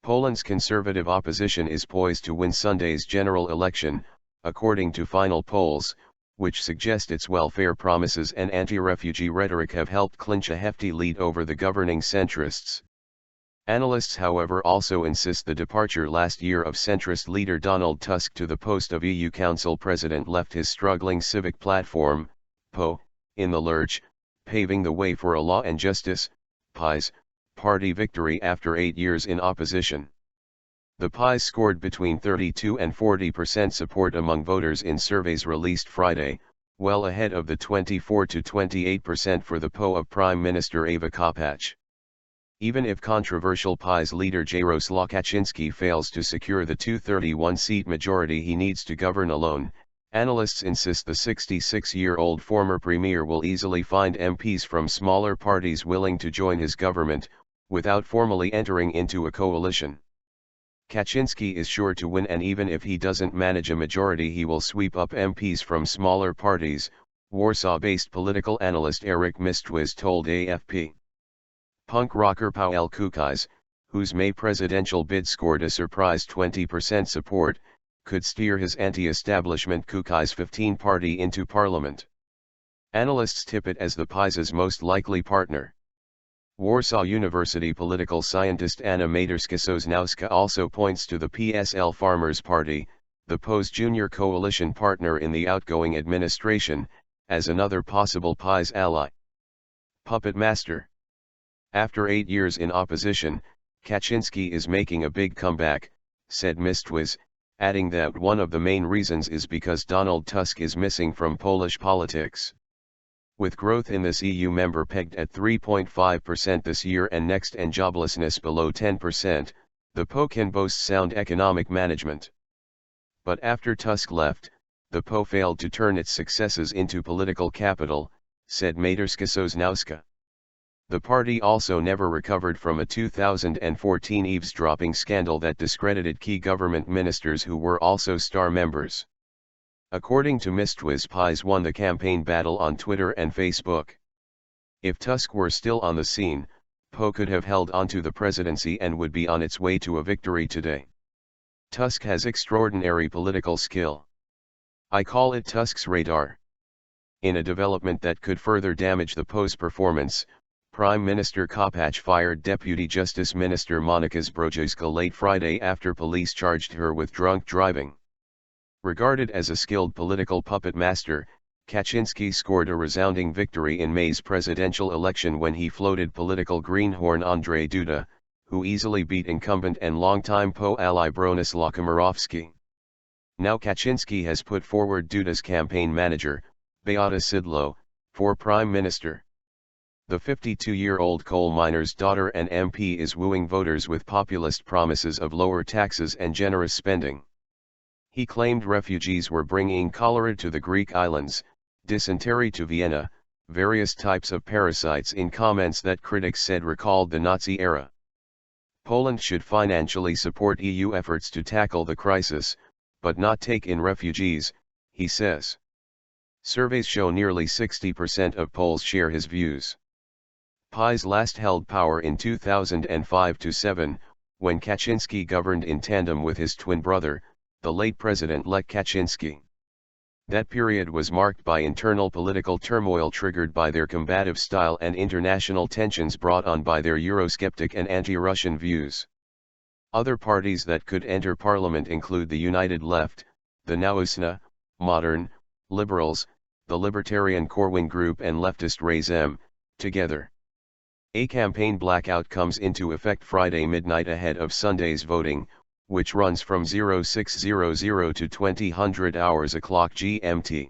Poland's conservative opposition is poised to win Sunday's general election, according to final polls, which suggest its welfare promises and anti-refugee rhetoric have helped clinch a hefty lead over the governing centrists. Analysts, however, also insist the departure last year of centrist leader Donald Tusk to the post of EU Council President left his struggling Civic Platform, PO, in the lurch, paving the way for a Law and Justice, PiS, party victory after 8 years in opposition. The PiS scored between 32 and 40% support among voters in surveys released Friday, well ahead of the 24 to 28% for the PO of Prime Minister Eva Kopacz. Even if controversial PiS leader Jaroslaw Kaczynski fails to secure the 231-seat majority he needs to govern alone, analysts insist the 66-year-old former premier will easily find MPs from smaller parties willing to join his government, without formally entering into a coalition. Kaczynski is sure to win, and even if he doesn't manage a majority he will sweep up MPs from smaller parties, Warsaw-based political analyst Eric Mistwiz told AFP. Punk rocker Paweł Kukiz, whose May presidential bid scored a surprise 20% support, could steer his anti-establishment Kukiz 15 party into parliament. Analysts tip it as the PiS's most likely partner. Warsaw University political scientist Anna Materska-Sosnowska also points to the PSL Farmers Party, the PO's junior coalition partner in the outgoing administration, as another possible PiS ally. Puppet master. After 8 years in opposition, Kaczynski is making a big comeback, said Mistwiz, adding that one of the main reasons is because Donald Tusk is missing from Polish politics. With growth in this EU member pegged at 3.5% this year and next and joblessness below 10%, the PO can boast sound economic management. But after Tusk left, the PO failed to turn its successes into political capital, said Materska-Sosnowska. The party also never recovered from a 2014 eavesdropping scandal that discredited key government ministers who were also star members. According to Mistwiz, PiS won the campaign battle on Twitter and Facebook. If Tusk were still on the scene, PO could have held onto the presidency and would be on its way to a victory today. Tusk has extraordinary political skill. I call it Tusk's radar. In a development that could further damage the PO's performance, Prime Minister Kopacz fired Deputy Justice Minister Monika Zbrodowska late Friday after police charged her with drunk driving. Regarded as a skilled political puppet master, Kaczynski scored a resounding victory in May's presidential election when he floated political greenhorn Andrzej Duda, who easily beat incumbent and longtime PO ally Bronisław Komorowski. Now Kaczynski has put forward Duda's campaign manager, Beata Szydło, for Prime Minister. The 52-year-old coal miner's daughter and MP is wooing voters with populist promises of lower taxes and generous spending. He claimed refugees were bringing cholera to the Greek islands, dysentery to Vienna, various types of parasites in comments that critics said recalled the Nazi era. Poland should financially support EU efforts to tackle the crisis, but not take in refugees, he says. Surveys show nearly 60% of Poles share his views. PiS last held power in 2005-07, when Kaczynski governed in tandem with his twin brother, the late President Lech Kaczynski. That period was marked by internal political turmoil triggered by their combative style and international tensions brought on by their Eurosceptic and anti-Russian views. Other parties that could enter parliament include the United Left, the Nowoczesna, Modern, Liberals, the Libertarian Corwin Group and leftist Razem, together. A campaign blackout comes into effect Friday midnight ahead of Sunday's voting, which runs from 0600 to 2000 hours o'clock GMT.